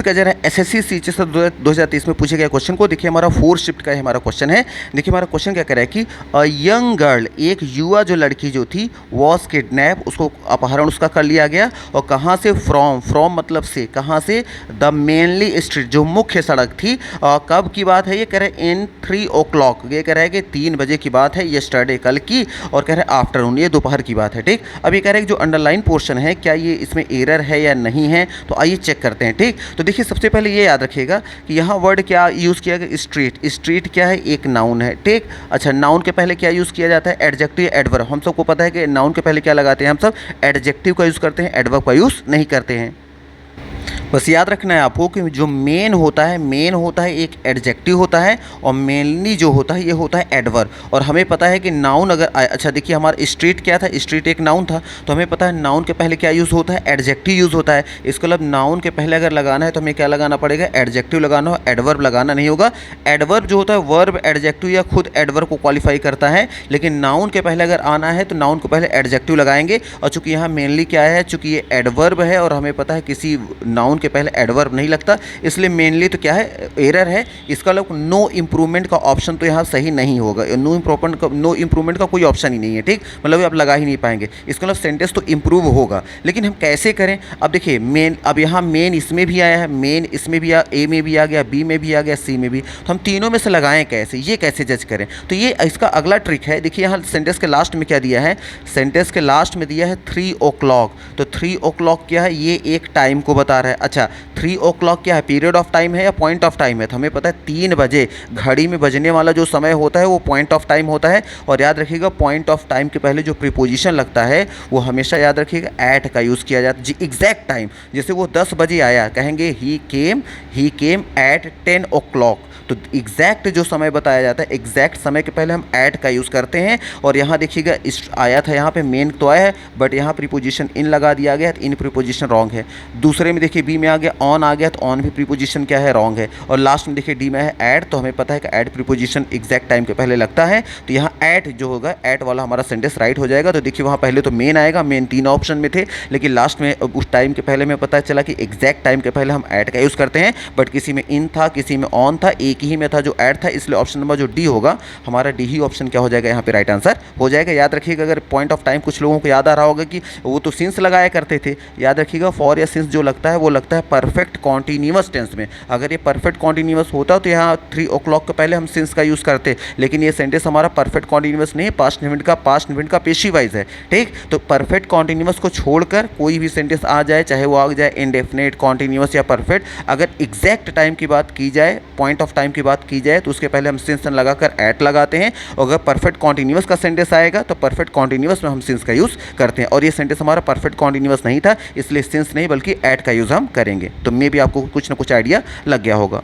Discuss किया जा रहा है एसएससी सीजीएस 2023 में पूछे गए क्वेश्चन को। देखिए हमारा 4th शिफ्ट का हमारा क्वेश्चन है। देखिए हमारा क्वेश्चन क्या कह रहा है कि अ यंग गर्ल, एक युवा जो लड़की जो थी, वॉज किडनैप, उसको अपहरण उसका कर लिया गया। और कहाँ से? फ्रॉम मतलब से, कहाँ से? द मेनली स्ट्रीट, जो मुख्य सड़क थी। कब की बात है? ये कह रहा है इन 3 o'clock, ये कह रहा है कि 3 बजे की बात है, यस्टरडे कल की। और कह रहा है आफ्टरनून, ये दोपहर की बात है। ठीक, अब ये कह रहा है कि जो अंडरलाइन पोर्शन है क्या ये इसमें एरर है या नहीं है, तो आइए चेक करते हैं। ठीक, तो देखिए सबसे पहले ये याद रखिएगा कि यहाँ वर्ड क्या यूज़ किया गया? स्ट्रीट। स्ट्रीट क्या है? एक नाउन है। ठीक, अच्छा, नाउन के पहले क्या यूज़ किया जाता है? Adjective, adverb. हम सबको पता है कि नाउन के पहले क्या लगाते हैं हम सब? एडजेक्टिव का यूज़ करते हैं, एडवर्ब का यूज़ नहीं करते हैं। बस याद रखना है आपको कि जो मेन होता है एक एडजेक्टिव होता है, और मेनली जो होता है ये होता है एडवर्ब। और हमें पता है कि नाउन अगर अच्छा देखिए हमारा स्ट्रीट क्या था? स्ट्रीट एक नाउन था, तो हमें पता है नाउन के पहले क्या यूज़ होता है? एडजेक्टिव यूज़ होता है। इसको मतलब नाउन के पहले अगर लगाना है तो हमें क्या लगाना पड़ेगा? एडजेक्टिव लगाना हो, एडवर्ब लगाना नहीं होगा। एडवर्ब जो होता है वर्ब, एडजेक्टिव या खुद एडवर्ब को क्वालिफाई करता है, लेकिन नाउन के पहले अगर आना है तो नाउन को पहले एडजेक्टिव लगाएंगे। और चूंकि यहाँ मेनली क्या है? चूंकि ये एडवर्ब है और हमें पता है किसी नाउन के पहले एडवर्ब नहीं लगता, इसलिए मेनली तो क्या है? एरर है। इसका मतलब नो इम्प्रूवमेंट का ऑप्शन तो यहाँ सही नहीं होगा। नो इम्प्रूवमेंट का कोई ऑप्शन ही नहीं है। ठीक, मतलब आप लगा ही नहीं पाएंगे। इसका मतलब सेंटेंस तो इम्प्रूव होगा, लेकिन हम कैसे करें? अब देखिए मेन, अब यहाँ मेन इसमें भी आया है, मेन इसमें भी ए में भी आ गया, बी में भी आ गया, सी में भी, तो हम तीनों में से लगाएं कैसे? ये कैसे जज करें? तो ये इसका अगला ट्रिक है। देखिए यहाँ सेंटेंस के लास्ट में क्या दिया है? सेंटेंस के लास्ट में दिया है 3 o'clock। तो 3 o'clock क्या है? ये एक टाइम को बता रहा है। अच्छा, 3 o'clock क्या है? पीरियड ऑफ टाइम है या पॉइंट ऑफ टाइम है? तो हमें पता है 3 बजे घड़ी में बजने वाला जो समय होता है वो पॉइंट ऑफ टाइम होता है। और याद रखिएगा पॉइंट ऑफ टाइम के पहले जो प्रीपोजिशन लगता है वो हमेशा याद रखिएगा एट का यूज़ किया जाता है। जी एग्जैक्ट टाइम, जैसे वो 10 बजे आया, कहेंगे ही केम एट 10 o'clock। तो एग्जैक्ट जो समय बताया जाता है, एग्जैक्ट समय के पहले हम एट का यूज़ करते हैं। और यहाँ देखिएगा आया था, यहाँ पे मेन तो आया है, बट यहाँ प्रीपोजिशन इन लगा दिया गया, तो इन प्रीपोजिशन रॉन्ग है। दूसरे में देखिए बी में आ गया ऑन आ गया, तो ऑन भी प्रीपोजिशन क्या है? रॉन्ग है। और लास्ट में देखिए डी में है ऐड, तो हमें पता है कि ऐड प्रीपोजिशन एग्जैक्ट टाइम के पहले लगता है, तो यहाँ ऐट जो होगा, ऐट वाला हमारा सेंटेंस राइट हो जाएगा। तो देखिए वहाँ पहले तो मेन आएगा, मेन 3 ऑप्शन में थे, लेकिन लास्ट में उस टाइम के पहले में पता चला कि एग्जैक्ट टाइम के पहले हम ऐड का यूज़ करते हैं। बट किसी में इन था, किसी में ऑन था, एक ही में था जो ऐड था, इसलिए ऑप्शन नंबर जो डी होगा हमारा डी ही ऑप्शन क्या हो जाएगा? यहाँ पे राइट आंसर हो जाएगा। याद रखिएगा अगर पॉइंट ऑफ टाइम कुछ लोगों को याद आ रहा होगा कि वो तो सिंस लगाया करते थे, याद रखिएगा फॉर या सिंस जो लगता है वो लगता है परफेक्ट कॉन्टिन्यूअस टेंस में। अगर ये परफेक्ट कॉन्टिन्यूअस होता तो यहाँ 3 o'clock के पहले हम सिंस का यूज़ करते, लेकिन ये सेंटेंस हमारा परफेक्ट कॉन्टिन्यूअस नहीं है, पास्ट इंडेफिनिट का पेशी वाइज है। ठीक, तो परफेक्ट कॉन्टिन्यूअस को छोड़कर कोई भी सेंटेंस आ जाए, चाहे वो आ जाए इंडेफिनिट, कॉन्टिन्यूअस या परफेक्ट, अगर एग्जैक्ट टाइम की बात की जाए, पॉइंट ऑफ टाइम की बात की जाए, तो उसके पहले हम सिंस लगाकर एट लगाते हैं। और अगर परफेक्ट कॉन्टिन्यूअस का सेंटेंस आएगा तो परफेक्ट कॉन्टिन्यूअस में हम सिंस का यूज़ करते हैं। और ये सेंटेंस हमारा परफेक्ट कॉन्टिन्यूअस नहीं था, इसलिए सिंस नहीं बल्कि एट का यूज़ हम करेंगे। तो मे भी आपको कुछ ना कुछ आइडिया लग गया होगा।